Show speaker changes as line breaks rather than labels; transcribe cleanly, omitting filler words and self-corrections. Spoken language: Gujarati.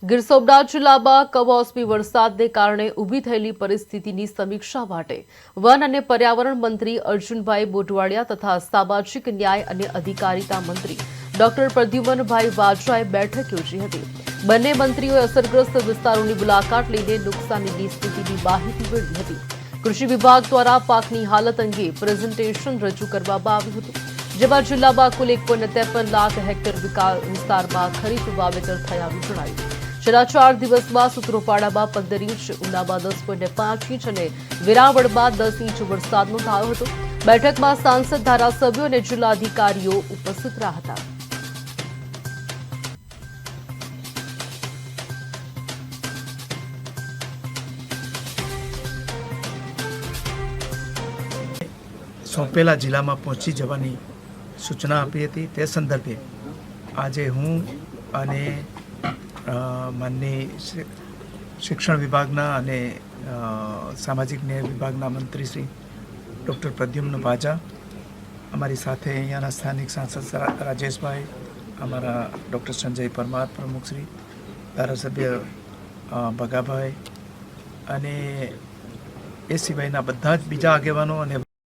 ગીર સોમનાથ જિલ્લામાં કમોસમી વરસાદને કારણે ઊભી થયેલી પરિસ્થિતિની સમીક્ષા માટે વન અને પર્યાવરણ મંત્રી અર્જુનભાઈ મોઢવાડિયા તથા સામાજિક ન્યાય અને અધિકારિતા મંત્રી ડોક્ટર પ્રદ્યુમનભાઈ વાજાએ બેઠક યોજી હતી। બંને મંત્રીઓએ અસરગ્રસ્ત વિસ્તારોની મુલાકાત લઈને નુકસાનીની સ્થિતિની માહિતી મેળવી હતી। કૃષિ વિભાગ દ્વારા પાકની હાલત અંગે પ્રેઝન્ટેશન રજૂ કરવામાં આવ્યું હતું, જેમાં જિલ્લામાં કુલ 1.53 લાખ હેક્ટર વિસ્તારમાં ખરીફ વાવેતર થયાનું જણાયું। છેલ્લા 4 દિવસમાં સૂત્રોપાડામાં 15 ઇંચ, ઉનામાં 10.5 ઇંચ અને વેરાવળમાં 10 ઇંચ વરસાદ નોંધાયો હતો। બેઠકમાં સાંસદ, ધારાસભ્યો અને જિલ્લા અધિકારીઓ ઉપસ્થિત રહ્યા હતા।
સોંપેલા જિલ્લામાં પહોંચી જવાની સૂચના આપી હતી। તે સંદર્ભે આજે હું અને માનની શિક્ષણ વિભાગના અને સામાજિક ન્યાય વિભાગના મંત્રી શ્રી ડૉક્ટર પ્રદ્યુમ્ન વાજા, અમારી સાથે અહીંયાના સ્થાનિક સાંસદ રાજેશભાઈ, અમારા ડૉક્ટર સંજય પરમાર પ્રમુખશ્રી, ધારાસભ્ય ભગાભાઈ અને એ સિવાયના બધા જ બીજા આગેવાનો અને